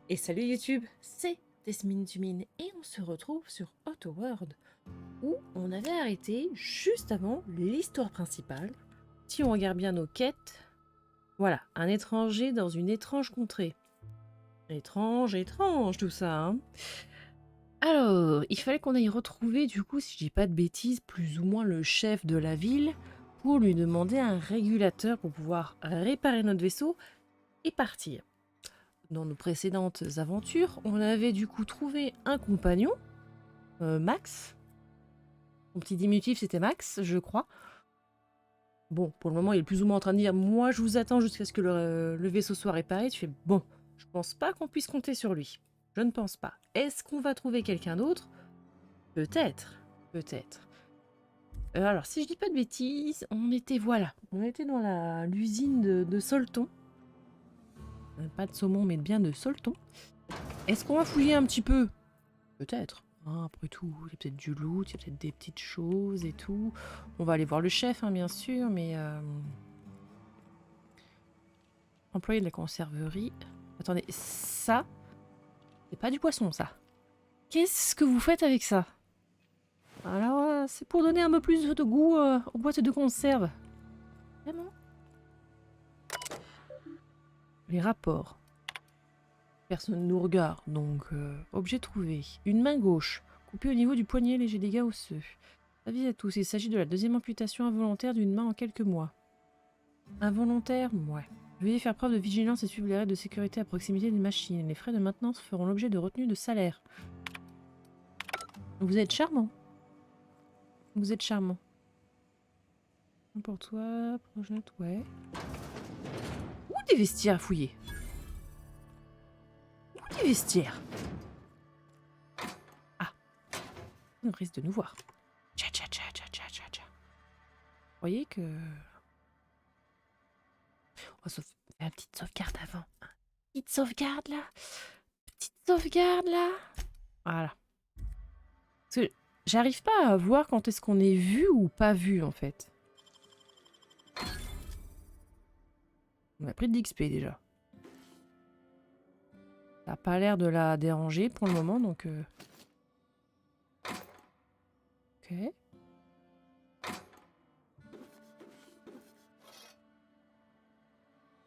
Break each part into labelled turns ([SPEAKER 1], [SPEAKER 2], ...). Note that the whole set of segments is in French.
[SPEAKER 1] Et salut YouTube, c'est Desmine et on se retrouve sur Autoworld où on avait arrêté juste avant l'histoire principale. Si on regarde bien nos quêtes, voilà, un étranger dans une étrange contrée. Étrange, étrange tout ça, hein. Alors, il fallait qu'on aille retrouver, du coup, si je dis pas de bêtises, plus ou moins le chef de la ville pour lui demander un régulateur pour pouvoir réparer notre vaisseau et partir. Dans nos précédentes aventures, on avait du coup trouvé un compagnon, Max. Son petit diminutif, c'était Max, je crois. Bon, pour le moment, il est plus ou moins en train de dire « Moi, je vous attends jusqu'à ce que le vaisseau soit réparé. » Tu fais « Bon, je pense pas qu'on puisse compter sur lui. Je ne pense pas. Est-ce qu'on va trouver quelqu'un d'autre? Peut-être. Peut-être. Alors, si je dis pas de bêtises, on était, voilà, on était dans l'usine de Solton. Pas de saumon, mais bien de Solton. Est-ce qu'on va fouiller un petit peu? Peut-être. Hein, après tout, il y a peut-être du loot, il y a peut-être des petites choses et tout. On va aller voir le chef, hein, bien sûr, mais... Employé de la conserverie. Attendez, ça, c'est pas du poisson, ça. Qu'est-ce que vous faites avec ça? Alors, c'est pour donner un peu plus de goût aux boîtes de conserve. Vraiment? Les rapports. Personne ne nous regarde, donc objet trouvé. Une main gauche, coupée au niveau du poignet, léger dégâts osseux. Avis à tous, il s'agit de la deuxième amputation involontaire d'une main en quelques mois. Involontaire? Ouais. Veuillez faire preuve de vigilance et suivre les règles de sécurité à proximité d'une machine. Les frais de maintenance feront l'objet de retenue de salaire. Vous êtes charmant. Vous êtes charmant. Pour toi, projette, ouais. Où des vestiaires à fouiller? Où des vestiaires? Ah, on risque de nous voir. Tcha tcha tcha tcha tcha tcha tcha. Vous voyez que... On va faire une petite sauvegarde avant. Petite sauvegarde là. Petite sauvegarde là. Voilà. Parce que j'arrive pas à voir quand est-ce qu'on est vu ou pas vu en fait. On a pris de l'XP déjà. Ça n'a pas l'air de la déranger pour le moment donc... Ok.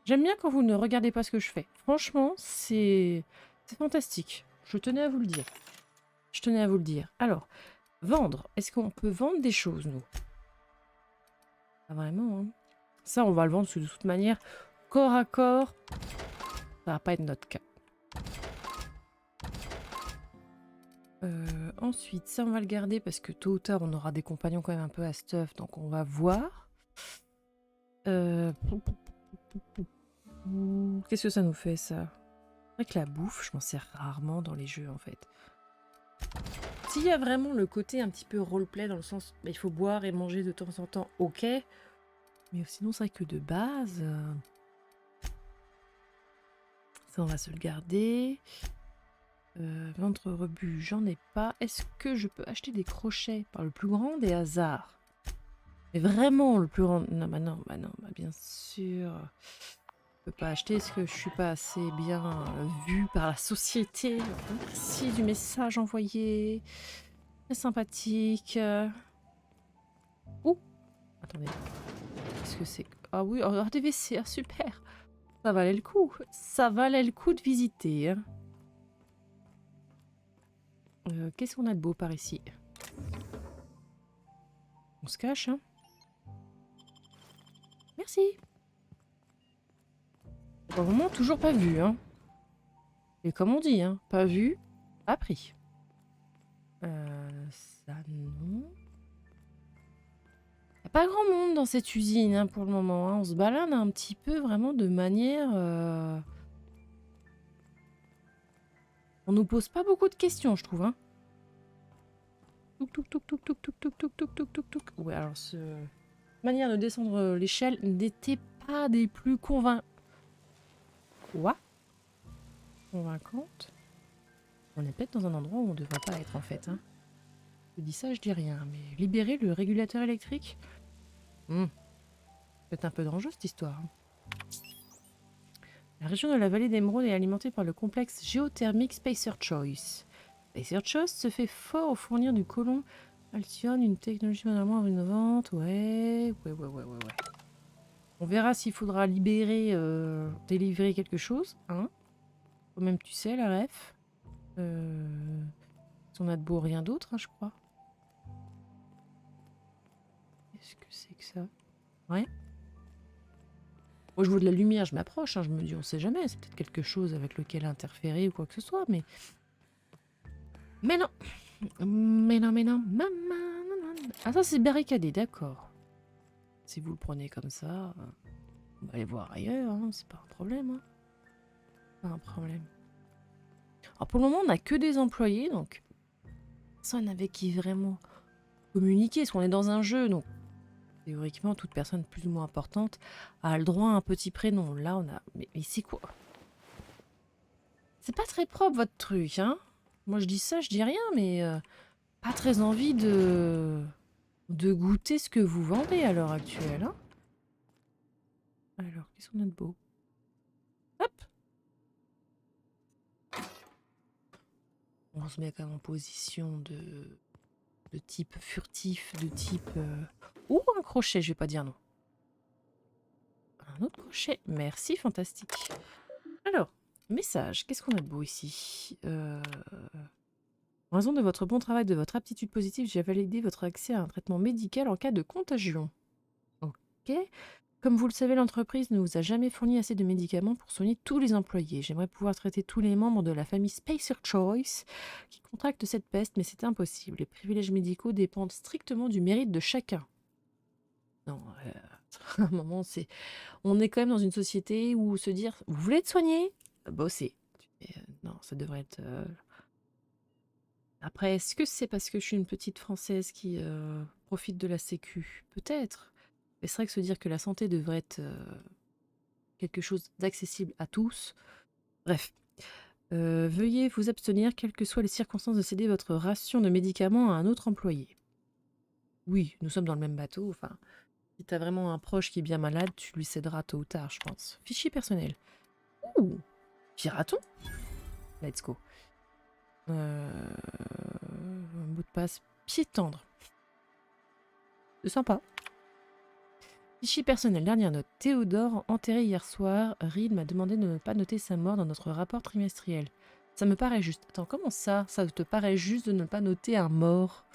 [SPEAKER 1] J'aime bien quand vous ne regardez pas ce que je fais. Franchement, c'est fantastique. Je tenais à vous le dire. Je tenais à vous le dire. Alors, vendre. Est-ce qu'on peut vendre des choses, nous? Pas vraiment, hein. Ça, on va le vendre parce que de toute manière, corps à corps, ça va pas être notre cas. Ensuite, ça, on va le garder parce que tôt ou tard, on aura des compagnons quand même un peu à stuff, donc on va voir. Qu'est-ce que ça nous fait, ça? C'est vrai que la bouffe, je m'en sers rarement dans les jeux, en fait. S'il y a vraiment le côté un petit peu roleplay, dans le sens, bah, il faut boire et manger de temps en temps, ok. Mais sinon, c'est vrai que de base... Ça, on va se le garder. Ventre rebut, j'en ai pas. Est-ce que je peux acheter des crochets par le plus grand des hasards? Mais vraiment le plus grand... Non, bah non, bah bien sûr. Je peux pas acheter parce que je suis pas assez bien vue par la société. Merci du message envoyé. Très sympathique. Ouh, attendez. Qu'est-ce que c'est? Ah oui, oh, des WC, ah, super. Ça valait le coup. Ça valait le coup de visiter. Hein. Qu'est-ce qu'on a de beau par ici? On se cache, hein? Merci. Pour le moment, toujours pas vu, hein. Et comme on dit, hein, pas vu, pas pris. Ça non. Y a pas grand monde dans cette usine, hein, pour le moment. Hein. On se balade un petit peu vraiment de manière... On nous pose pas beaucoup de questions, je trouve, hein. Touk touk touk touk touk touk touk touk touk touk touk touk. Ouais, alors cette manière de descendre l'échelle n'était pas des plus convaincantes. On est peut-être dans un endroit où on devrait pas être en fait. Hein. Je dis ça, je dis rien. Mais libérer le régulateur électrique, c'est un peu dangereux cette histoire. Hein. La région de la vallée d'Émeraude est alimentée par le complexe géothermique Spacer Choice. Spacer Choice se fait fort au fournir du colon Alcyon, une technologie vraiment innovante. Ouais. On verra s'il faudra libérer, délivrer quelque chose. Hein. Quand même, tu sais, la ref. Si on a de beau, rien d'autre, hein, je crois. Qu'est-ce que c'est que ça? Ouais. Moi, je vois de la lumière, je m'approche. Hein, je me dis, on sait jamais. C'est peut-être quelque chose avec lequel interférer ou quoi que ce soit. Mais non. Mais non. Ah, ça, c'est barricadé, d'accord. Si vous le prenez comme ça, on va aller voir ailleurs. Hein, c'est pas un problème. Hein. Pas un problème. Alors, pour le moment, on n'a que des employés. Donc, personne avec qui vraiment communiquer. Parce qu'on est dans un jeu. Donc, théoriquement, toute personne plus ou moins importante a le droit à un petit prénom. Là, on a... Mais c'est quoi? C'est pas très propre, votre truc, hein? Moi, je dis ça, je dis rien, mais pas très envie de goûter ce que vous vendez à l'heure actuelle, hein? Alors, qu'est-ce qu'on a de beau? Hop! On se met quand même en position de type furtif, de type... Ouh, un crochet, je vais pas dire non. Un autre crochet, merci, fantastique. Alors, message, qu'est-ce qu'on a de beau ici? En raison de votre bon travail, de votre aptitude positive, j'ai validé votre accès à un traitement médical en cas de contagion. Ok. Comme vous le savez, l'entreprise ne vous a jamais fourni assez de médicaments pour soigner tous les employés. J'aimerais pouvoir traiter tous les membres de la famille Spacer Choice qui contractent cette peste, mais c'est impossible. Les privilèges médicaux dépendent strictement du mérite de chacun. Non, à un moment, on est quand même dans une société où se dire « Vous voulez être soigné ?» Bossez. Non, ça devrait être... Après, est-ce que c'est parce que je suis une petite Française qui profite de la Sécu? Peut-être. Mais c'est vrai que se dire que la santé devrait être quelque chose d'accessible à tous. Bref. Veuillez vous abstenir, quelles que soient les circonstances, de céder votre ration de médicaments à un autre employé. Oui, nous sommes dans le même bateau. Enfin, si tu as vraiment un proche qui est bien malade, tu lui céderas tôt ou tard, je pense. Fichier personnel. Ouh, piraton. Let's go. Un mot de passe pied tendre. C'est sympa. Fichier personnel, dernière note. Théodore, enterré hier soir. Reed m'a demandé de ne pas noter sa mort dans notre rapport trimestriel. Ça me paraît juste. Attends, comment ça? Ça te paraît juste de ne pas noter un mort?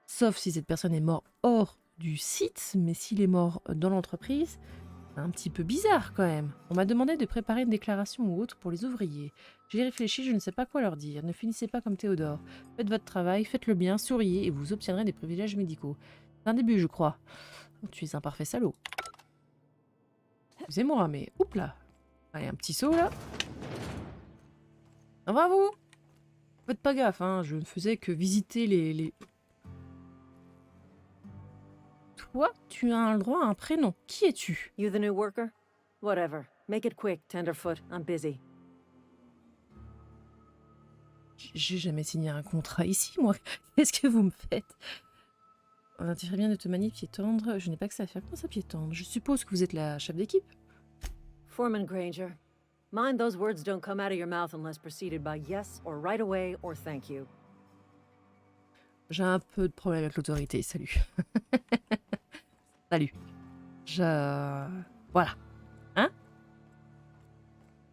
[SPEAKER 1] Sauf si cette personne est morte hors du site, mais s'il est mort dans l'entreprise, c'est un petit peu bizarre quand même. On m'a demandé de préparer une déclaration ou autre pour les ouvriers. J'ai réfléchi, je ne sais pas quoi leur dire. Ne finissez pas comme Théodore. Faites votre travail, faites-le bien, souriez et vous obtiendrez des privilèges médicaux. C'est un début, je crois. Oh, tu es un parfait salaud. Excusez-moi, mais... Oups là. Allez, un petit saut, là. Ah, bravo. Faites pas gaffe, hein. Je ne faisais que visiter les... Toi, tu as le droit à un prénom. Qui es-tu?
[SPEAKER 2] You the new worker? Whatever. Make it quick, Tenderfoot. I'm busy.
[SPEAKER 1] J'ai jamais signé un contrat ici, moi. Qu'est-ce que vous me faites? On intéresse bien de te manier pied tendre. Je n'ai pas que ça à faire. Comment ça, pied tendre? Je suppose que vous êtes la chef d'équipe.
[SPEAKER 2] Foreman Granger. Mind those words don't come out of your mouth unless preceded by yes or right away or thank you.
[SPEAKER 1] J'ai un peu de problème avec l'autorité. Salut. Salut. Voilà. Hein?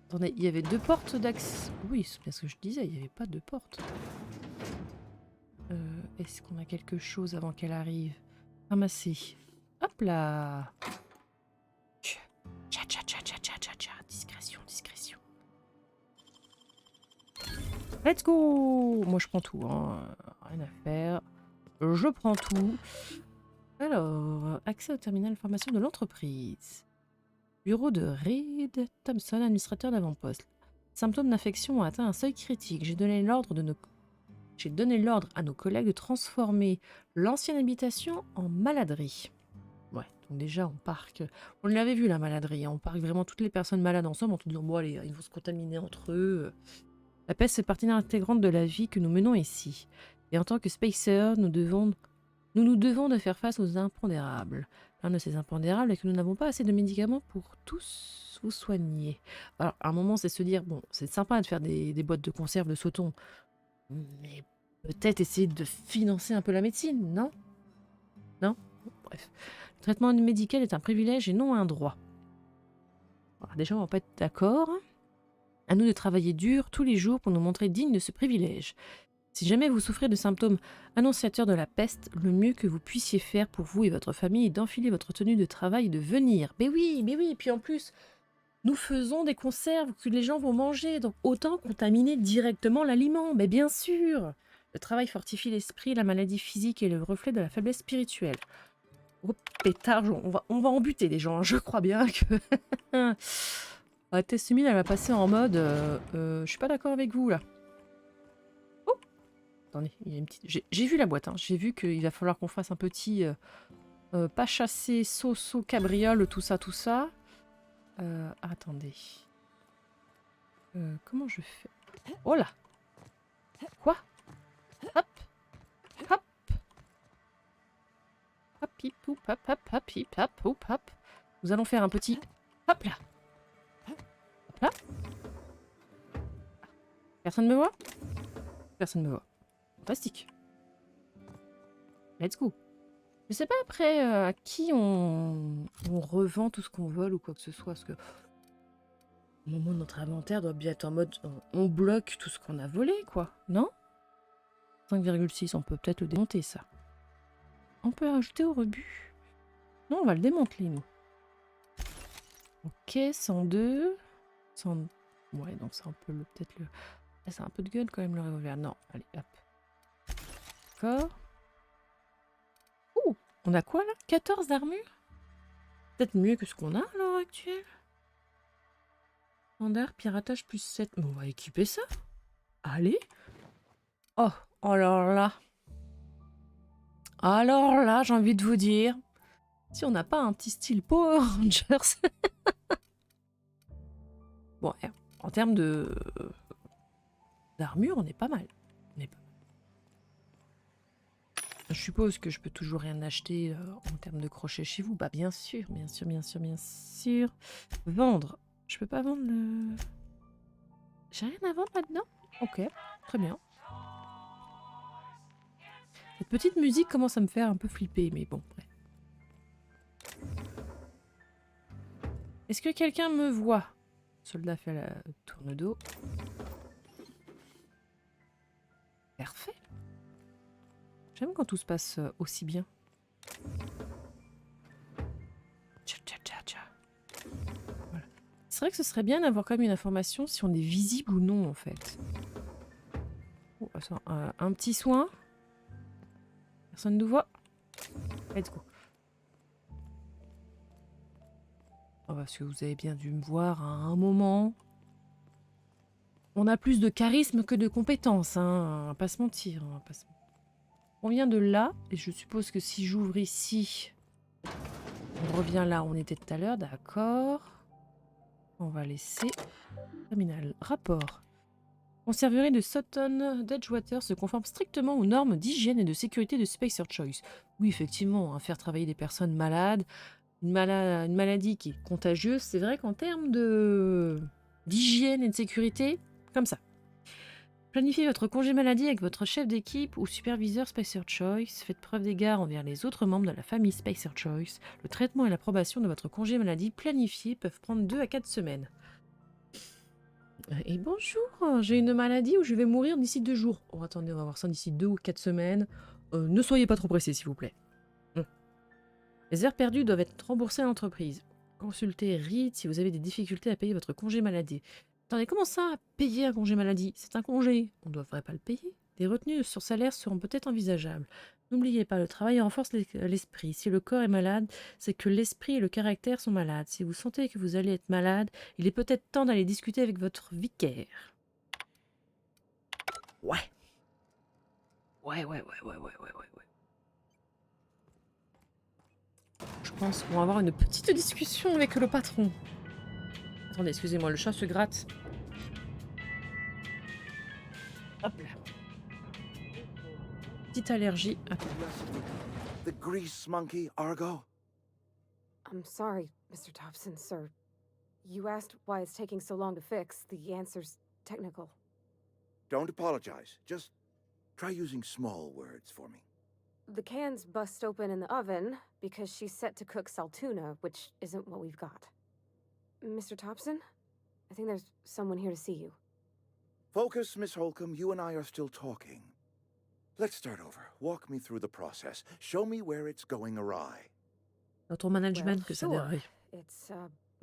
[SPEAKER 1] Attendez, il y avait 2 portes d'accès. Oui, c'est bien ce que je disais, il n'y avait pas 2 portes. Est-ce qu'on a quelque chose avant qu'elle arrive? Ramasser. Hop là. Discrétion, discrétion. Let's go. Moi, je prends tout. Hein. Rien à faire. Je prends tout. Alors, accès au terminal information de l'entreprise. Bureau de Reed Thompson, administrateur d'avant-poste. Symptômes d'infection ont atteint un seuil critique. J'ai donné l'ordre à nos collègues de transformer l'ancienne habitation en maladerie. Ouais, donc déjà, on l'avait vu, la maladerie. Hein, on parque vraiment toutes les personnes malades ensemble en te disant, bon, allez, ils vont se contaminer entre eux. La peste est partie intégrante de la vie que nous menons ici. Et en tant que Spacer, nous nous devons de faire face aux impondérables. l'un de ces impondérables est que nous n'avons pas assez de médicaments pour tous vous soigner. Alors, à un moment, c'est se dire, bon, c'est sympa de faire des boîtes de conserve de sautons, mais peut-être essayer de financer un peu la médecine, non? Non? Bon, bref. Le traitement médical est un privilège et non un droit. Alors, déjà, on va pas être d'accord. À nous de travailler dur tous les jours pour nous montrer dignes de ce privilège. Si jamais vous souffrez de symptômes annonciateurs de la peste, le mieux que vous puissiez faire pour vous et votre famille est d'enfiler votre tenue de travail et de venir. Mais oui, et puis en plus, nous faisons des conserves que les gens vont manger, donc autant contaminer directement l'aliment, mais bien sûr. Le travail fortifie l'esprit, la maladie physique est le reflet de la faiblesse spirituelle. Oh pétard, on va en buter des gens, hein, je crois bien que... Ah, Tessumine, elle va passer en mode... je suis pas d'accord avec vous, là. Attendez, il y a une petite... J'ai vu la boîte, hein. J'ai vu qu'il va falloir qu'on fasse un petit... pas chasser, so, cabriole, tout ça, tout ça. Attendez. Comment je fais? Oh là! Quoi? Hop! Hop! Hop, hip, hop, hop, hop, hop, hip, hop, hop, hop. Nous allons faire un petit... Hop là! Hop là! Personne ne me voit? Personne ne me voit. Fantastique. Let's go. Je sais pas après à qui on revend tout ce qu'on vole ou quoi que ce soit, parce que au moment de notre inventaire doit bien être en mode on bloque tout ce qu'on a volé, quoi, non? 5,6, on peut peut-être le démonter, ça. On peut rajouter au rebut. Non, on va le démanteler, nous. Ok, 102. 100... Ouais, donc ça, on peut peut-être le... Ah, c'est un peu de gun quand même, le revolver. Non, allez, hop. D'accord. Ouh, on a quoi, là? 14 d'armure? Peut-être mieux que ce qu'on a à l'heure actuelle. Standard, piratage plus 7. Mais on va équiper ça. Allez. Oh, alors là. Alors là, j'ai envie de vous dire. Si on n'a pas un petit style Power Rangers. Bon, en termes de d'armure, on est pas mal. Je suppose que je peux toujours rien acheter en termes de crochet chez vous. Bah bien sûr, bien sûr, bien sûr, bien sûr. Vendre. Je peux pas vendre le... J'ai rien à vendre là-dedans? Ok, très bien. Cette petite musique commence à me faire un peu flipper, mais bon. Ouais. Est-ce que quelqu'un me voit? Le soldat fait la tourne d'eau. Parfait. J'aime quand tout se passe aussi bien. Tcha, tcha, tcha, tcha. Voilà. C'est vrai que ce serait bien d'avoir quand même une information si on est visible ou non, en fait. Oh, attends, un petit soin. Personne ne nous voit. Let's go. Oh, parce que vous avez bien dû me voir à un moment. On a plus de charisme que de compétences, hein. On va pas se mentir. On va pas se... On vient de là, et je suppose que si j'ouvre ici, on revient là où on était tout à l'heure, d'accord. On va laisser... Terminal. Rapport. Conserverie de Sutton d'Edgewater se conforme strictement aux normes d'hygiène et de sécurité de Spacer Choice. Oui, effectivement, hein, faire travailler des personnes malades, une maladie qui est contagieuse, c'est vrai qu'en termes d'hygiène et de sécurité, comme ça. Planifiez votre congé maladie avec votre chef d'équipe ou superviseur Spacer Choice. Faites preuve d'égard envers les autres membres de la famille Spacer Choice. Le traitement et l'approbation de votre congé maladie planifié peuvent prendre 2 à 4 semaines. Et bonjour, j'ai une maladie où je vais mourir d'ici 2 jours. Oh, attendez, on va voir ça d'ici 2 ou 4 semaines. Ne soyez pas trop pressés, s'il vous plaît. Les heures perdues doivent être remboursées à l'entreprise. Consultez REIT si vous avez des difficultés à payer votre congé maladie. Attendez, comment ça, payer un congé maladie? C'est un congé. On ne devrait pas le payer. Des retenues sur salaire seront peut-être envisageables. N'oubliez pas, le travail renforce l'esprit. Si le corps est malade, c'est que l'esprit et le caractère sont malades. Si vous sentez que vous allez être malade, il est peut-être temps d'aller discuter avec votre vicaire. Ouais. Ouais. Je pense qu'on va avoir une petite discussion avec le patron. Attendez, excusez-moi, le chat se gratte. Hop là. Petite allergie. Attends.
[SPEAKER 3] The grease monkey, Argo? I'm sorry, Mr. Thompson, sir. You asked why it's taking so long to fix. The answer's technical.
[SPEAKER 4] Don't apologize. Just try using small words for me.
[SPEAKER 3] The cans bust open in the oven because she's set to cook saltuna, which isn't what we've got. Mr. Thompson? I think there's someone here to see you.
[SPEAKER 4] Focus, Miss Holcomb. You and I are still talking. Let's start over. Walk me through the process. Show me where it's going awry.
[SPEAKER 1] Dans ton management que ça
[SPEAKER 3] sure.
[SPEAKER 1] déraille.
[SPEAKER 3] It's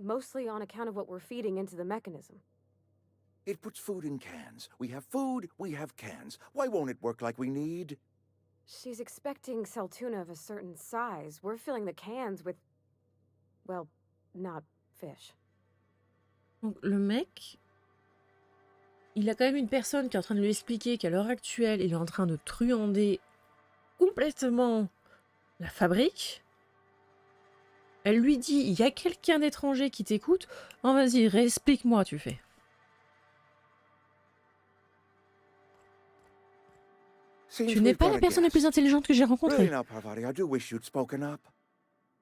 [SPEAKER 3] mostly on account of what we're feeding into the mechanism.
[SPEAKER 4] It puts food in cans. We have food, we have cans. Why won't it work like we need?
[SPEAKER 3] She's expecting saltuna of a certain size. We're filling the cans with, well, not fish.
[SPEAKER 1] Donc le mec, il a quand même une personne qui est en train de lui expliquer qu'à l'heure actuelle, il est en train de truander complètement la fabrique. Elle lui dit, il y a quelqu'un d'étranger qui t'écoute. Oh, vas-y, réexplique-moi, tu fais. Tu n'es pas la personne la plus intelligente que j'ai rencontrée.
[SPEAKER 4] Really now, Parvati, I do wish you'd spoken up.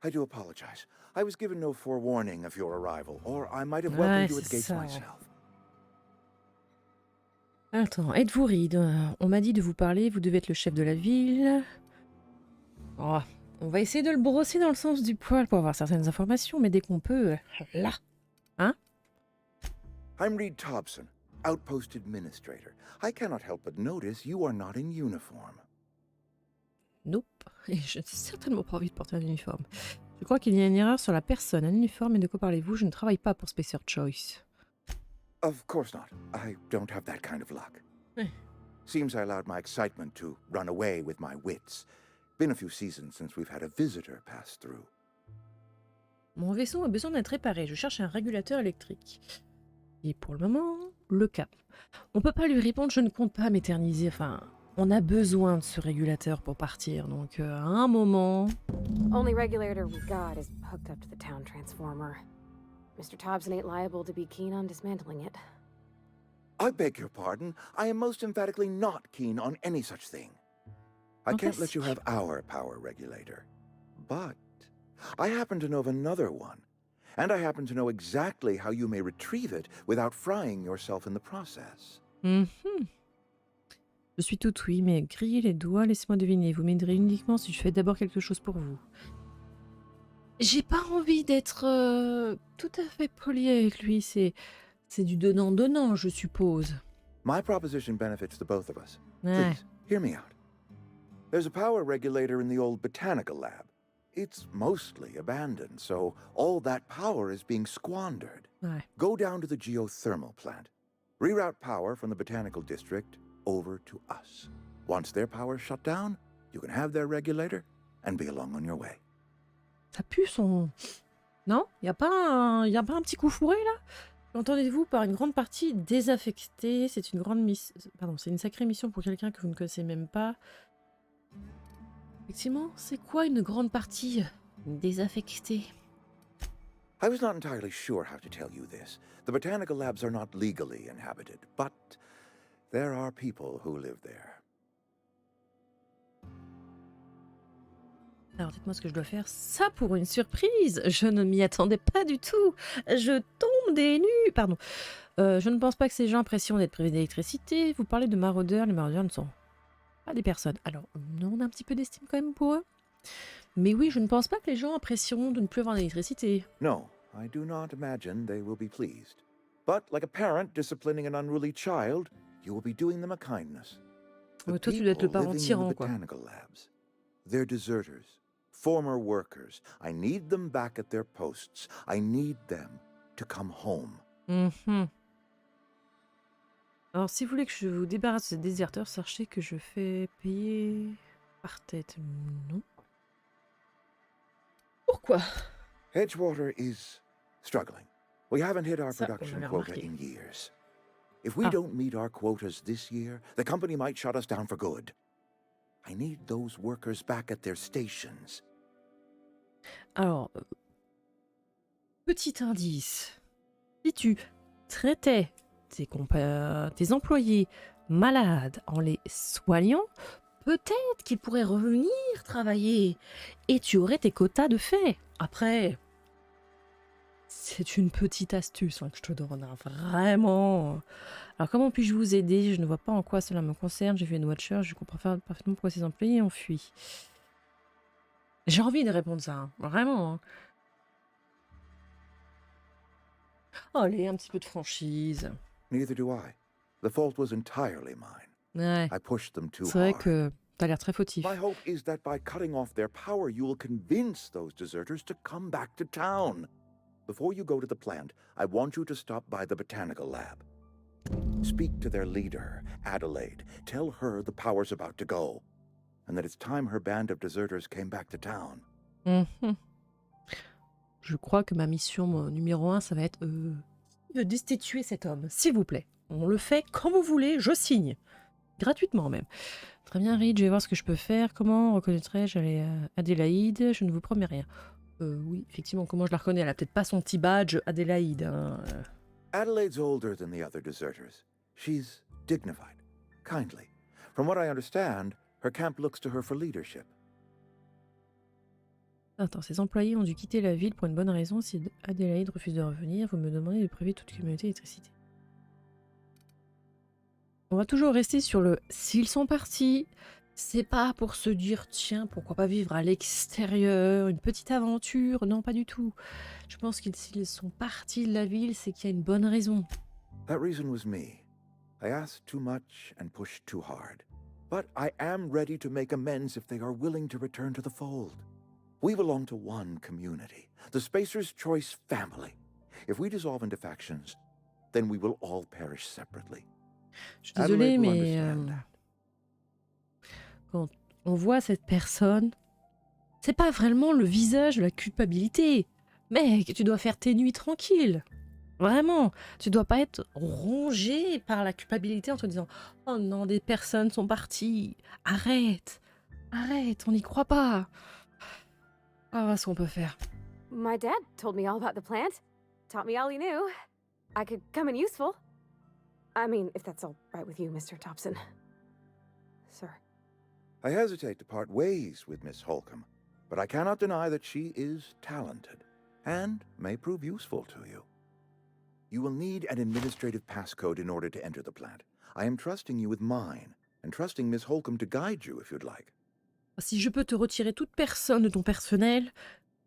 [SPEAKER 4] I do apologize. I was given no forewarning of your arrival, or I might have welcomed you at the
[SPEAKER 1] c'est
[SPEAKER 4] gates
[SPEAKER 1] ça.
[SPEAKER 4] myself.
[SPEAKER 1] Attends, êtes-vous Reed? On m'a dit de vous parler, vous devez être le chef de la ville. Oh, on va essayer de le brosser dans le sens du poil pour avoir certaines informations, mais dès qu'on peut, là. Hein?
[SPEAKER 4] I'm Reed Thompson, Outpost Administrator. I cannot help but notice you are not in uniform.
[SPEAKER 1] Nope. Et je n'ai certainement pas envie de porter un uniforme. Je crois qu'il y a une erreur sur la personne. Un uniforme, et de quoi parlez-vous? Je ne travaille pas pour Spacer Choice.
[SPEAKER 4] Of course not. I don't have that kind of luck.
[SPEAKER 1] Eh.
[SPEAKER 4] Seems I allowed my excitement to run away with my wits. Been a few seasons since we've had a visitor pass through.
[SPEAKER 1] Mon vaisseau a besoin d'être réparé. Je cherche un régulateur électrique. Et pour le moment, le cap. On peut pas lui répondre, je ne compte pas m'éterniser. Enfin, on a besoin de ce régulateur pour partir. Donc, à un moment...
[SPEAKER 3] Only regulator we got is hooked up to the town transformer. Mr. Thompson ain't liable to be keen on dismantling it.
[SPEAKER 4] I beg your pardon. I am most emphatically not keen on any such thing. I can't let you have our power regulator. But I happen to know of another one. And I happen to know exactly how you may retrieve it without frying yourself in the process.
[SPEAKER 1] Je suis tout oui, mais grillez les doigts, laissez-moi deviner. Vous m'aiderez uniquement si je fais d'abord quelque chose pour vous. J'ai pas envie d'être tout à fait poli avec lui. C'est du donnant-donnant, je suppose.
[SPEAKER 4] My proposition benefits the both of us.
[SPEAKER 1] Ouais.
[SPEAKER 4] Please, hear me out. There's a power regulator in the old botanical lab. It's mostly abandoned, so all that power is being squandered.
[SPEAKER 1] Ouais.
[SPEAKER 4] Go down to the geothermal plant. Reroute power from the botanical district over to us. Once their power's shut down, you can have their regulator and be along on your way.
[SPEAKER 1] Ça pue son... Non? Y a pas un petit coup fourré, là? Entendez-vous par une grande partie désaffectée. C'est une grande mission... Pardon, c'est une sacrée mission pour quelqu'un que vous ne connaissez même pas. Effectivement, c'est quoi une grande partie désaffectée?
[SPEAKER 4] I was not entirely sure how to tell you this. The botanical labs are not legally inhabited, but there are people who live there.
[SPEAKER 1] Alors dites-moi ce que je dois faire. Ça pour une surprise! Je ne m'y attendais pas du tout. Je tombe des nues. Pardon. Je ne pense pas que ces gens apprécient d'être privés d'électricité. Vous parlez de maraudeurs. Les maraudeurs ne sont pas des personnes. Alors, on a un petit peu d'estime quand même pour eux. Mais oui, je ne pense pas que les gens apprécieront de ne plus avoir d'électricité.
[SPEAKER 4] No, I do not imagine they will be pleased. But like a parent disciplining an unruly child, you will be doing them a kindness.
[SPEAKER 1] Ouais, toi, tu dois être le parent tyran, quoi.
[SPEAKER 4] Botanical labs, they're deserters, former workers. I need them back at their posts. I need them to come home.
[SPEAKER 1] Alors, si vous voulez que je vous débarrasse de ces déserteurs, sachez que je fais payer par tête. Non. Pourquoi?
[SPEAKER 4] Edgewater is struggling. We haven't hit our
[SPEAKER 1] Ça, on
[SPEAKER 4] production
[SPEAKER 1] l'avait
[SPEAKER 4] quota
[SPEAKER 1] remarqué.
[SPEAKER 4] in years. If we don't meet our quotas this year, the company might shut us down for good. I need those workers back at their stations.
[SPEAKER 1] Alors, petit indice. Si tu traitais tes employés malades en les soignant, peut-être qu'ils pourraient revenir travailler et tu aurais tes quotas de fait. Après, C'est une petite astuce hein, que je te donne, hein, vraiment. Alors, comment puis-je vous aider? Je ne vois pas en quoi cela me concerne. J'ai vu une Watcher, je comprends parfaitement pourquoi ces employés ont fui. J'ai envie de répondre ça, hein, vraiment. Hein. Oh, allez, un petit peu de franchise.
[SPEAKER 4] Neither do I. The fault was entirely mine.
[SPEAKER 1] Ouais,
[SPEAKER 4] I pushed them too
[SPEAKER 1] c'est vrai
[SPEAKER 4] hard.
[SPEAKER 1] que t'as l'air très fautif.
[SPEAKER 4] My hope is that by cutting off their power, you will convince those deserters to come back to town. Before you go to the plant, I want you to stop by the botanical lab. Speak to their leader, Adelaide. Tell her the power's about to go, and that it's time her band of deserters came back to town.
[SPEAKER 1] Mhm. Je crois que ma mission numéro 1, ça va être de destituer cet homme, s'il vous plaît. On le fait quand vous voulez, je signe. Gratuitement même. Très bien, Reed, je vais voir ce que je peux faire. Comment reconnaîtrais-je Adélaïde? Je ne vous promets rien. Oui, effectivement, comment je la reconnais? Elle a peut-être pas son petit badge Adélaïde. Hein.
[SPEAKER 4] Adelaide's older than the other deserters. She's dignified, kindly. From what I understand, her camp looks to her for leadership.
[SPEAKER 1] Attends, ces employés ont dû quitter la ville pour une bonne raison. Si Adélaïde refuse de revenir, vous me demandez de priver toute communauté d'électricité. On va toujours rester sur le s'ils sont partis. C'est pas pour se dire tiens, pourquoi pas vivre à l'extérieur, une petite aventure. Non, pas du tout. Je pense que s'ils sont partis de la ville, c'est qu'il y a une bonne raison.
[SPEAKER 4] That reason was me. I asked too much and pushed too hard. But I am ready to make amends if they are willing to return to the fold. We belong to one community, the Spacer's Choice family. If we dissolve into factions, then we will all perish separately.
[SPEAKER 1] Je suis désolée,
[SPEAKER 4] Adelaide will
[SPEAKER 1] mais
[SPEAKER 4] understand that.
[SPEAKER 1] quand on voit cette personne, c'est pas vraiment le visage de la culpabilité. Mec, tu dois faire tes nuits tranquilles. Vraiment, tu dois pas être rongé par la culpabilité en te disant « Oh non, des personnes sont parties. Arrête, arrête, on n'y croit pas. » Ah, voilà ce qu'on peut faire.
[SPEAKER 3] My dad told me all about the plant. Taught me all he knew. I could come in useful. I mean, if that's all right with you, Mr. Thompson. Sir.
[SPEAKER 4] I hesitate to part ways with Miss Holcomb, but I cannot deny that she is talented and may prove useful to you. You will need an administrative passcode in order to enter the plant. I am trusting you with mine, and trusting Miss Holcomb to guide you if you'd like.
[SPEAKER 1] Si je peux te retirer toute personne de ton personnel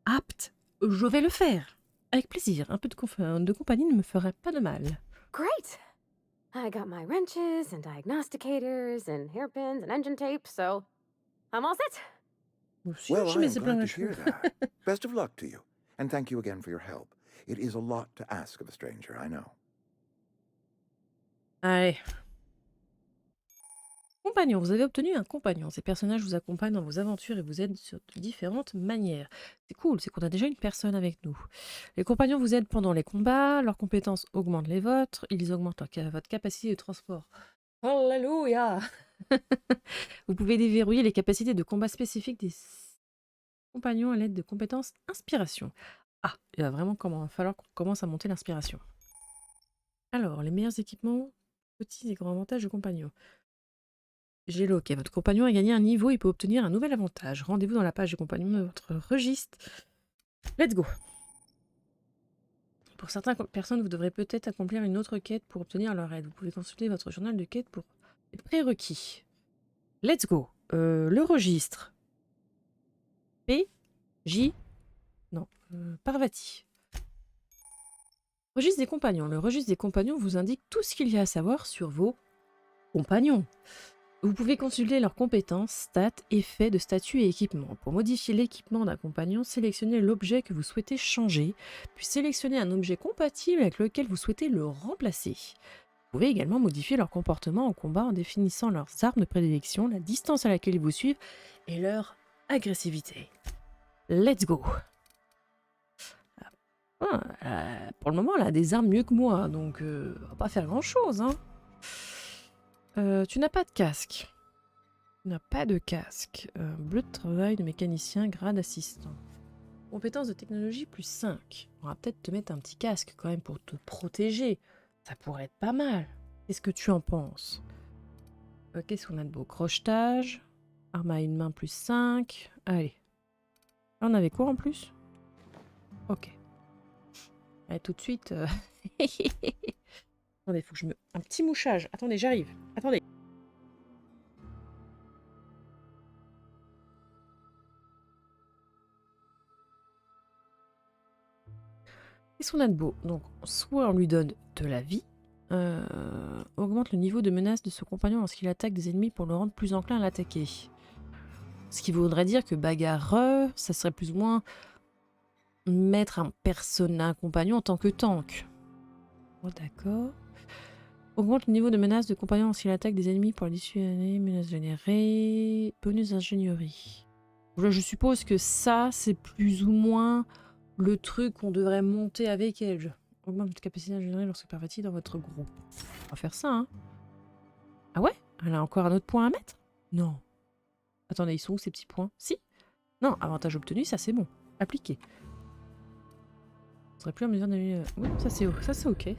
[SPEAKER 1] apte, je vais le faire. Avec plaisir. Un peu de compagnie ne me ferait pas de mal.
[SPEAKER 3] Great! I got my wrenches and diagnosticators and hairpins and engine tape, so I'm all set.
[SPEAKER 4] Well, I am glad to hear that. Best of luck to you, and thank you again for your help. It is a lot to ask of a stranger, I know.
[SPEAKER 1] Allez. Compagnon, vous avez obtenu un compagnon. Ces personnages vous accompagnent dans vos aventures et vous aident sur différentes manières. C'est cool, c'est qu'on a déjà une personne avec nous. Les compagnons vous aident pendant les combats, leurs compétences augmentent les vôtres, ils augmentent votre capacité de transport. Alléluia. Vous pouvez déverrouiller les capacités de combat spécifiques des compagnons à l'aide de compétences inspiration. Ah, il va vraiment falloir qu'on commence à monter l'inspiration. Alors, les meilleurs équipements, petits et grands avantages de compagnons. J'ai le OK. Votre compagnon a gagné un niveau, il peut obtenir un nouvel avantage. Rendez-vous dans la page de compagnon de votre registre. Let's go. Pour certaines personnes, vous devrez peut-être accomplir une autre quête pour obtenir leur aide. Vous pouvez consulter votre journal de quête pour les prérequis. Let's go. Le registre. P. J. Non. Parvati. Registre des compagnons. Le registre des compagnons vous indique tout ce qu'il y a à savoir sur vos compagnons. Vous pouvez consulter leurs compétences, stats, effets de statut et équipements. Pour modifier l'équipement d'un compagnon, sélectionnez l'objet que vous souhaitez changer, puis sélectionnez un objet compatible avec lequel vous souhaitez le remplacer. Vous pouvez également modifier leur comportement en combat en définissant leurs armes de prédilection, la distance à laquelle ils vous suivent et leur agressivité. Let's go! Pour le moment, elle a des armes mieux que moi, donc on va pas faire grand-chose, hein. Tu n'as pas de casque. Tu n'as pas de casque. Bleu de travail de mécanicien, grade assistant. Compétence de technologie plus 5. On va peut-être te mettre un petit casque quand même pour te protéger. Ça pourrait être pas mal. Qu'est-ce que tu en penses? Qu'est-ce qu'on a de beau? Crochetage. Arme à une main plus 5. Allez. Là, on avait quoi en plus? Ok. Allez, tout de suite. Attendez, faut que je me... Un petit mouchage. Attendez, j'arrive. Attendez. Qu'est-ce qu'on a de beau? Donc, soit on lui donne de la vie, augmente le niveau de menace de ce compagnon lorsqu'il attaque des ennemis pour le rendre plus enclin à l'attaquer. Ce qui voudrait dire que bagarreur, ça serait plus ou moins mettre un compagnon en tant que tank. Oh, d'accord. Augmente le niveau de menace de compagnon lorsqu'il attaque des ennemis pour dissuader, menace générée, bonus ingénierie. Là, je suppose que ça, c'est plus ou moins le truc qu'on devrait monter avec elle. Augmente votre capacité ingénierie lorsque partie dans votre groupe. On va faire ça, hein. Ah ouais? Elle a encore un autre point à mettre? Non. Attendez, ils sont où ces petits points? Si. Non, avantage obtenu, ça c'est bon. Appliqué. On serait plus en mesure d'aller... Oui, ça c'est ok.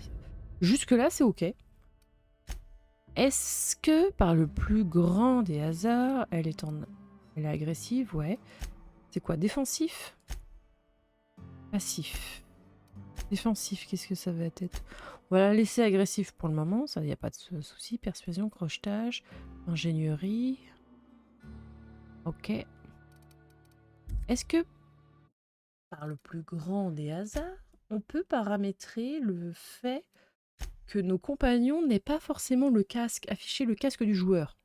[SPEAKER 1] Jusque-là, c'est ok. Est-ce que, par le plus grand des hasards, elle est agressive? Ouais. C'est quoi? Défensif? Passif. Défensif, qu'est-ce que ça va être? On va la laisser agressive pour le moment, ça, il n'y a pas de souci. Persuasion, crochetage, ingénierie. Ok. Est-ce que, par le plus grand des hasards, on peut paramétrer le fait que nos compagnons n'aient pas forcément le casque, afficher le casque du joueur?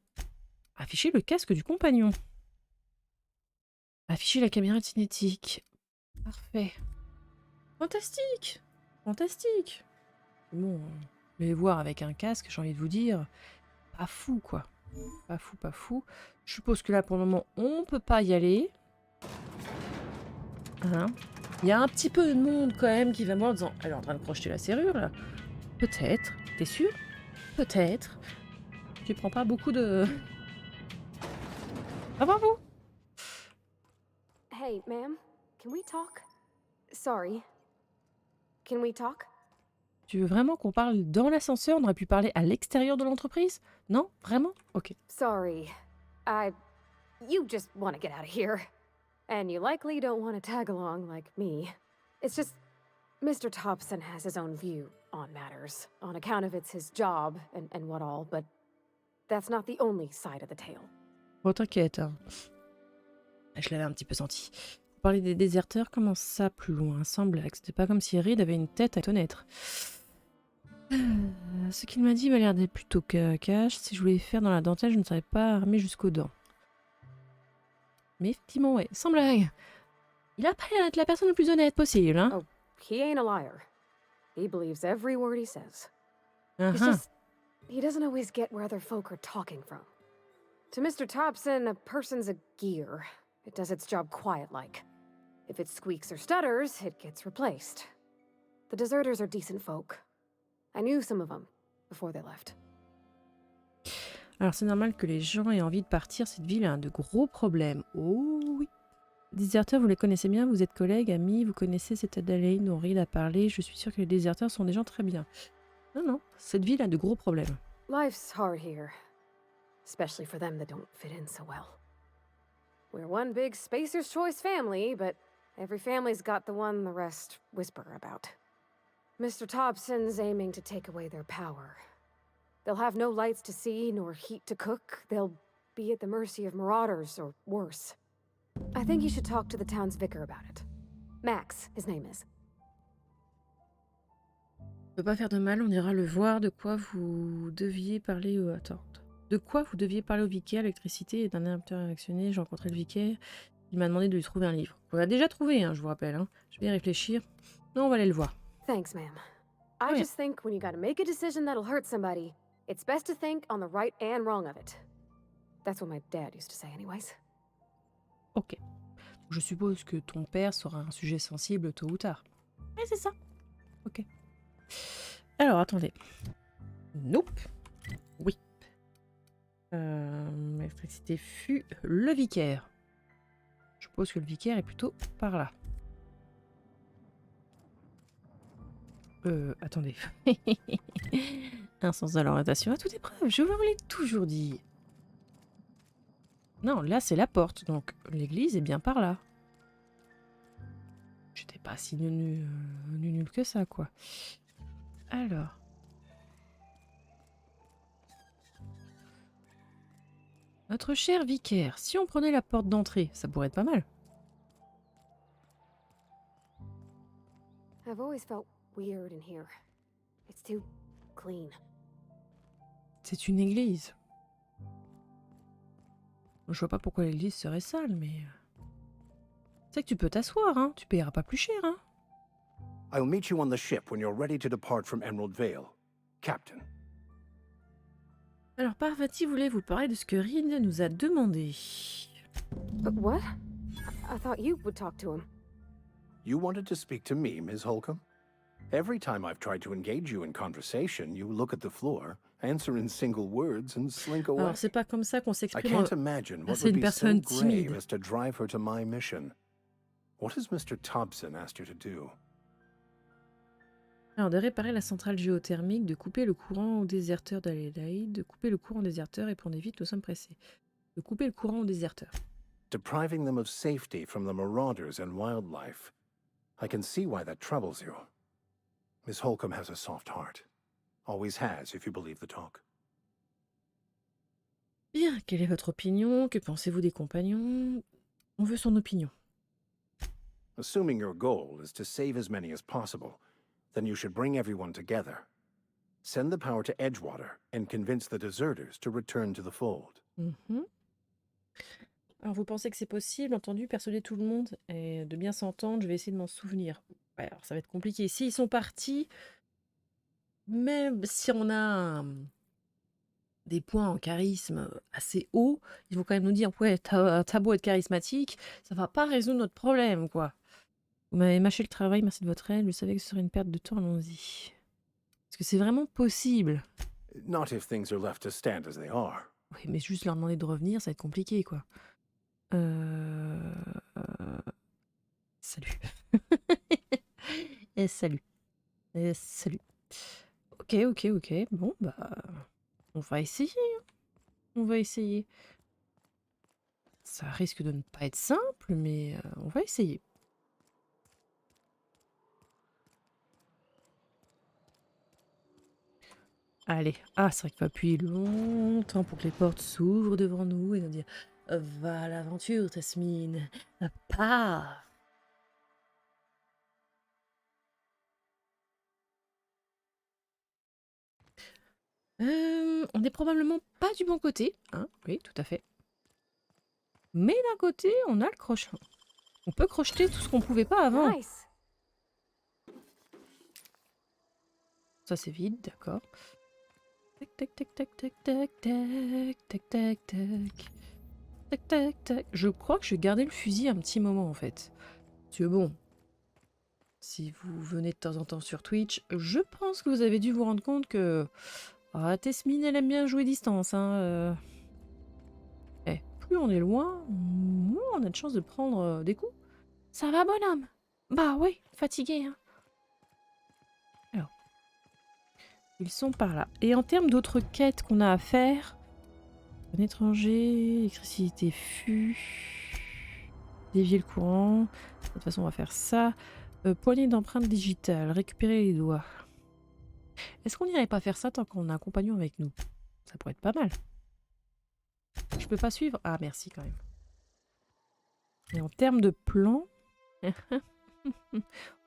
[SPEAKER 1] Afficher le casque du compagnon. Afficher la caméra cinétique. Parfait. Fantastique! Fantastique! Bon, les voir avec un casque, j'ai envie de vous dire, pas fou quoi. Pas fou, pas fou. Je suppose que là pour le moment on peut pas y aller. Hein? Il y a un petit peu de monde quand même qui va me voir en disant elle est en train de crocheter la serrure là. Peut-être. T'es sûr? Peut-être. Tu prends pas beaucoup de... Ah bravo!
[SPEAKER 3] Hey, ma'am, can we talk? Sorry. Can we talk?
[SPEAKER 1] Tu veux vraiment qu'on parle dans l'ascenseur? On aurait pu parler à l'extérieur de l'entreprise? Non? Vraiment? Ok.
[SPEAKER 3] Sorry. You just want to get out of here. And you likely don't want to tag along like me. It's just, Mr. Thompson has his own view on matters, on account of it's his job and what all, but that's not the only side of the tale.
[SPEAKER 1] Bon, t'inquiète. Hein. Je l'avais un petit peu senti. Pour parler des déserteurs, comment ça plus loin? Sans blague, c'était pas comme si Reed avait une tête à connaître. Ce qu'il m'a dit m'a l'air d'être plutôt cash. Si je voulais faire dans la dentelle, je ne serais pas armée jusqu'aux dents. Mais effectivement, ouais, sans blague. Il a pas l'air d'être la personne la plus honnête possible, hein.
[SPEAKER 3] Oh, he ain't a liar. He believes every word he says. It's
[SPEAKER 1] Uh-huh.
[SPEAKER 3] just, he doesn't always get where other folk are talking from. To Mr. Thompson, a person's a gear. It does its job quiet-like. If it squeaks or stutters, it gets replaced. The deserters are decent folk. I knew some of them before they left.
[SPEAKER 1] Alors c'est normal que les gens aient envie de partir, cette ville a de gros problèmes. Oh oui. Les déserteurs, vous les connaissez bien, vous êtes collègues, amis, vous connaissez cette Adelaide dont Reed a parlé, je suis sûre que les déserteurs sont des gens très bien. Non, non, cette ville a de gros problèmes.
[SPEAKER 3] Life's hard here, especially for them that don't fit in so well. We're one big Spacer's Choice family, but every family's got the one the rest whisper about. Mr. Thompson's aiming to take away their power. They'll have no lights to see, nor heat to cook. They'll be at the mercy of marauders, or worse. I think you should talk to the town's vicar about it. Max, his name is.
[SPEAKER 1] Ça peut pas faire de mal, on ira le voir. De quoi vous deviez parler au... Attends. De quoi vous deviez parler au vicaire? L'électricité est un interrupteur actionné. J'ai rencontré le vicaire. Il m'a demandé de lui trouver un livre. On l'a déjà trouvé, hein, je vous rappelle. Hein. Je vais y réfléchir. Non, on va aller le voir.
[SPEAKER 3] Thanks, ma'am. I
[SPEAKER 1] Oh, yeah.
[SPEAKER 3] just think when you gotta make a decision that'll hurt somebody, it's best to think on the right and wrong of it. That's what my dad used to say anyways.
[SPEAKER 1] Ok. Je suppose que ton père sera un sujet sensible tôt ou tard. Ouais, c'est ça. Ok. Alors, attendez. Nope. Oui. L'électricité fut le vicaire. Je suppose que le vicaire est plutôt par là. Attendez. Un sens de l'orientation à toute épreuve. Je vous l'ai toujours dit. Non, là c'est la porte, donc l'église est bien par là. J'étais pas si nul que ça, quoi. Alors. Notre cher vicaire, si on prenait la porte d'entrée, ça pourrait être pas mal.
[SPEAKER 3] I've always felt weird in here. It's too clean.
[SPEAKER 1] C'est une église. Je vois pas pourquoi l'église serait sale, mais... Tu sais que tu peux t'asseoir, hein. Tu payeras pas plus cher, hein.
[SPEAKER 5] I'll meet you on the ship when you're ready to depart from Emerald Vale, Captain.
[SPEAKER 1] Alors, Parvati voulait vous parler de ce que Rin nous a demandé.
[SPEAKER 3] What? I thought you would talk to him.
[SPEAKER 5] You wanted to speak to me, Ms. Holcomb? Every time I've tried to engage you in conversation, you look at the floor, answer in single words, and slink away.
[SPEAKER 1] Alors, c'est pas comme ça qu'on
[SPEAKER 5] I
[SPEAKER 1] s'exprime.
[SPEAKER 5] can't imagine what
[SPEAKER 1] c'est
[SPEAKER 5] would
[SPEAKER 1] une
[SPEAKER 5] be so
[SPEAKER 1] personne
[SPEAKER 5] grave
[SPEAKER 1] timide.
[SPEAKER 5] as to drive her to my mission. What has Mr. Thompson asked you to do?
[SPEAKER 1] Alors, de réparer la centrale géothermique, de couper le courant aux déserteurs d'Adélaïde, de couper le courant aux déserteurs, répondez vite, nous sommes pressés. De couper le courant aux déserteurs.
[SPEAKER 5] Depriving them of safety from the marauders and wildlife. I can see why that troubles you. Miss Holcomb has a soft heart. Always has, if you believe the talk.
[SPEAKER 1] Bien, quelle est votre opinion? Que pensez-vous des compagnons? On veut son opinion.
[SPEAKER 5] Assuming your goal is to save as many as possible, then you should bring everyone together. Send the power to Edgewater and convince the deserters to return to the fold.
[SPEAKER 1] Mhm. Alors, vous pensez que c'est possible, entendu, persuader tout le monde et de bien s'entendre, je vais essayer de m'en souvenir. Ouais, alors ça va être compliqué. S'ils sont partis, même si on a des points en charisme assez hauts, ils vont quand même nous dire, ouais, t'as beau être charismatique, ça va pas résoudre notre problème, quoi. Vous m'avez mâché le travail, merci de votre aide, je savais que ce serait une perte de temps, allons-y. Est-ce que c'est vraiment possible?
[SPEAKER 5] Not if things are left to stand as they are.
[SPEAKER 1] Oui, mais juste leur demander de revenir, ça va être compliqué, quoi. Salut. Et salut. Et salut. Ok. Bon, bah... On va essayer. On va essayer. Ça risque de ne pas être simple, mais on va essayer. Allez. Ah, c'est vrai qu'il faut appuyer longtemps pour que les portes s'ouvrent devant nous et nous dire va à l'aventure, Tasmine. Pars. On n'est probablement pas du bon côté, hein? Oui, tout à fait. Mais d'un côté, on a le crochet. On peut crocheter tout ce qu'on pouvait pas avant.
[SPEAKER 3] Nice.
[SPEAKER 1] Ça c'est vide, d'accord. Tac, tac, tac, tac, tac, tac, tac, tac, tac, tac. Tac, tac, tac. Je crois que je vais garder le fusil un petit moment en fait. Parce que bon, si vous venez de temps en temps sur Twitch, je pense que vous avez dû vous rendre compte que Tesmine, elle aime bien jouer distance. Hein, plus on est loin, moins on a de chance de prendre des coups. Ça va, bonhomme? Bah oui, fatigué. Hein. Alors, ils sont par là. Et en termes d'autres quêtes qu'on a à faire, un étranger, électricité fût, dévier le courant. De toute façon, on va faire ça. Poignée d'empreintes digitales, récupérer les doigts. Est-ce qu'on n'irait pas faire ça tant qu'on a un compagnon avec nous? Ça pourrait être pas mal. Je peux pas suivre? Ah, merci quand même. Et en termes de plan,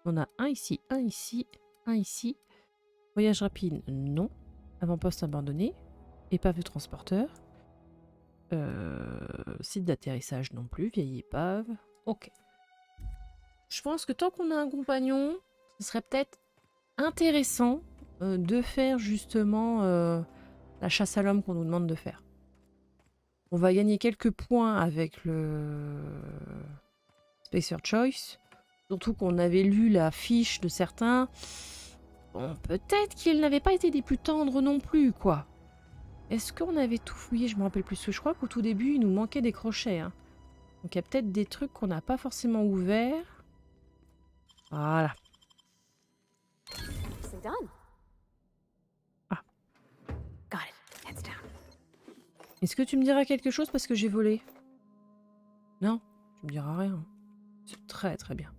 [SPEAKER 1] on a un ici, un ici, un ici. Voyage rapide, non. Avant-poste abandonné. Épave de transporteur. Site d'atterrissage non plus. Vieille épave. Ok. Je pense que tant qu'on a un compagnon, ce serait peut-être intéressant de faire justement la chasse à l'homme qu'on nous demande de faire. On va gagner quelques points avec le Spacer Choice. Surtout qu'on avait lu la fiche de certains. Bon, peut-être qu'ils n'avaient pas été des plus tendres non plus, quoi. Est-ce qu'on avait tout fouillé? Je me rappelle plus. Je crois qu'au tout début, il nous manquait des crochets. Hein. Donc il y a peut-être des trucs qu'on n'a pas forcément ouverts. Voilà.
[SPEAKER 3] C'est done.
[SPEAKER 1] Ah.
[SPEAKER 3] Got it. Heads down.
[SPEAKER 1] Est-ce que tu me diras quelque chose parce que j'ai volé? Non, tu me diras rien. C'est très très bien.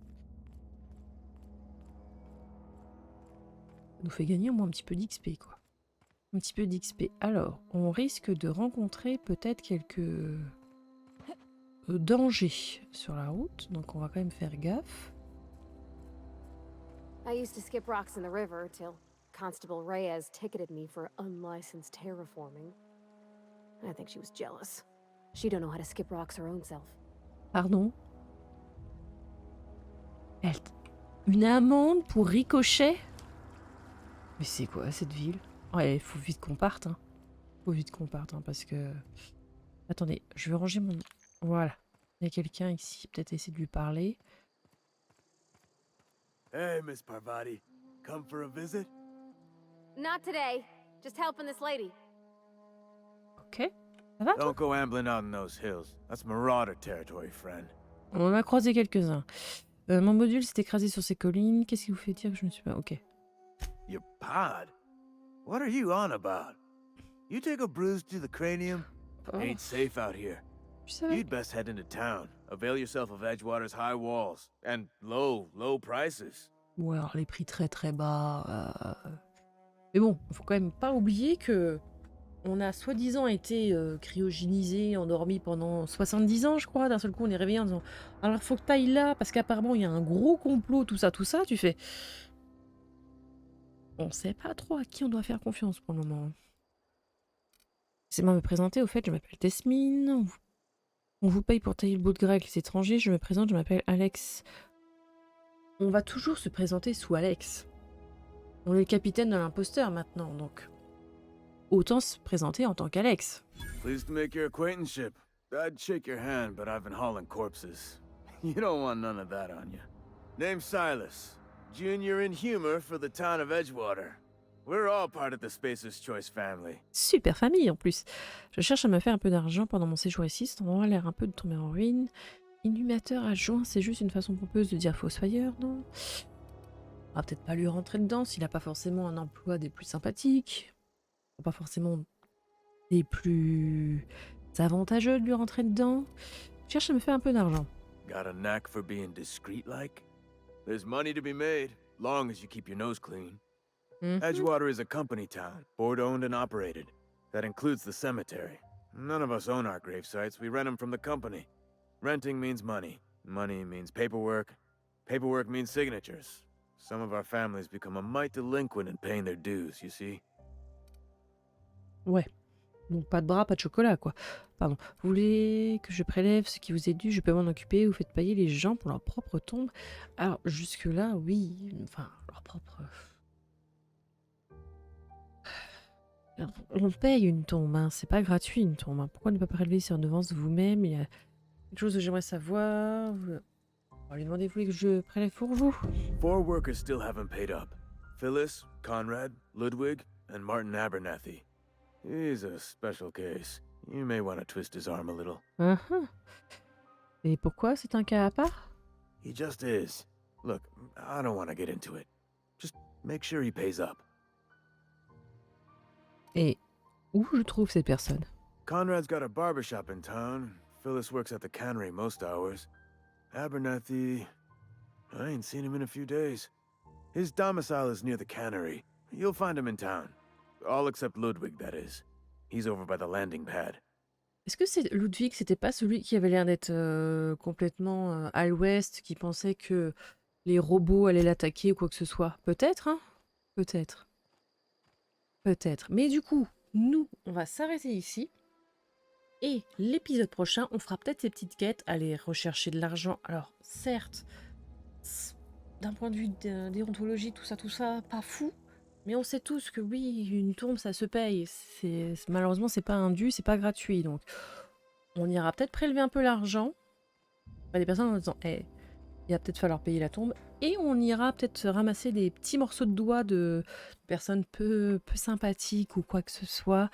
[SPEAKER 1] nous fait gagner au moins un petit peu d'XP, quoi. Un petit peu d'XP. Alors, on risque de rencontrer peut-être quelques dangers sur la route, donc on va quand même faire gaffe.
[SPEAKER 3] I used to skip rocks in the river till Constable Reyes ticketed me for unlicensed terraforming. I think she was jealous. She don't know how to skip rocks her own self.
[SPEAKER 1] Pardon. Une amende pour Ricochet? Mais c'est quoi cette ville? Ouais, il faut vite qu'on parte. Hein. Faut vite qu'on parte, hein, parce que... Attendez, je vais ranger mon... Voilà. Il y a quelqu'un ici, peut-être essayer de lui parler.
[SPEAKER 6] Hey, Miss Parvati. Come for a visit?
[SPEAKER 3] Not today. Just helping this lady.
[SPEAKER 1] Ok. Ça va, toi?
[SPEAKER 6] Don't go ambling out in those hills. That's marauder territory, friend.
[SPEAKER 1] On en a croisé quelques-uns. Mon module s'est écrasé sur ces collines. Qu'est-ce qui vous fait dire que je ne suis pas... Ok.
[SPEAKER 6] Your pod? What are you on about? You take a bruise to the cranium?
[SPEAKER 1] Oh,
[SPEAKER 6] Ain't safe out here.
[SPEAKER 1] je savais.
[SPEAKER 6] You'd best head into town. Avail yourself of Edgewater's high walls. And low prices.
[SPEAKER 1] Ouais, alors les prix très très bas. Mais bon, faut quand même pas oublier que on a soi-disant été cryogénisé, endormi pendant 70 ans, je crois. D'un seul coup, on est réveillé en disant alors faut que t'ailles là, parce qu'apparemment il y a un gros complot, tout ça. Tu fais. On sait pas trop à qui on doit faire confiance pour le moment. Laissez-moi me présenter, au fait, je m'appelle Tesmine. On vous paye pour tailler le bout de gras avec les étrangers. Je me présente, je m'appelle Alex. On va toujours se présenter sous Alex. On est le capitaine de l'imposteur maintenant, donc autant se présenter en tant qu'Alex.
[SPEAKER 6] Pleased to make your acquaintanceship. I'd shake your hand, but I've been hauling corpses. You don't want none of that on you. Name's Silas. Junior in humor for the town of Edgewater. We're all part of the Spacer's Choice family.
[SPEAKER 1] Super famille en plus. Je cherche à me faire un peu d'argent pendant mon séjour ici. Cet endroit a l'air un peu de tomber en ruine. Inhumateur adjoint, c'est juste une façon pompeuse de dire fossoyeur, non? On va peut-être pas lui rentrer dedans s'il n'a pas forcément un emploi des plus sympathiques. Pas forcément des plus avantageux de lui rentrer dedans. Je cherche à me faire un peu d'argent.
[SPEAKER 6] Got a knack for being discreet like? There's money to be made, long as you keep your nose clean. Edgewater is a company town, board-owned and operated. That includes the cemetery. None of us own our grave sites, we rent them from the company. Renting means money. Money means paperwork. Paperwork means signatures. Some of our families become a mite delinquent in paying their dues, you see?
[SPEAKER 1] Ouais. Donc pas de bras, pas de chocolat, quoi. Pardon. Vous voulez que je prélève ce qui vous est dû, je peux m'en occuper, vous faites payer les gens pour leur propre tombe. Alors, jusque-là, oui. Enfin, leur propre... On paye une tombe, hein. C'est pas gratuit une tombe. Hein. Pourquoi ne pas prélever ces redevances de vous-même? Il y a quelque chose que j'aimerais savoir. On va lui demander, vous voulez que je prélève pour vous?
[SPEAKER 6] 4 workers still haven't paid up. Phyllis, Conrad, Ludwig, and Martin Abernathy. He's a special case. You may want to twist his arm a little.
[SPEAKER 1] Et pourquoi c'est un cas à part?
[SPEAKER 6] He just is. Look, I don't want to get into it. Just make sure he pays up.
[SPEAKER 1] Et où je trouve cette personne?
[SPEAKER 6] Conrad's got a barbershop in town. Phyllis works at the cannery most hours. Abernathy... I ain't seen him in a few days. His domicile is near the cannery. You'll find him in town. All except Ludwig, that is. He's over by the landing pad.
[SPEAKER 1] Est-ce que c'est Ludwig, c'était pas celui qui avait l'air d'être complètement à l'ouest, qui pensait que les robots allaient l'attaquer ou quoi que ce soit? Peut-être, hein? Peut-être. Peut-être. Mais du coup, nous, on va s'arrêter ici. Et l'épisode prochain, on fera peut-être ces petites quêtes, aller rechercher de l'argent. Alors, certes, d'un point de vue déontologie, tout ça, pas fou. Mais on sait tous que oui, une tombe, ça se paye. Malheureusement, c'est pas un dû, c'est pas gratuit. Donc, on ira peut-être prélever un peu l'argent. Des personnes en disant, il va peut-être falloir payer la tombe. Et on ira peut-être ramasser des petits morceaux de doigts de personnes peu sympathiques ou quoi que ce soit.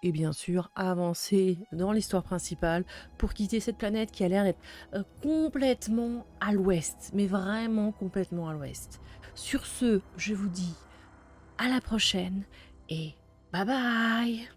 [SPEAKER 1] Et bien sûr, avancer dans l'histoire principale pour quitter cette planète qui a l'air d'être complètement à l'ouest. Mais vraiment complètement à l'ouest. Sur ce, je vous dis à la prochaine et bye bye!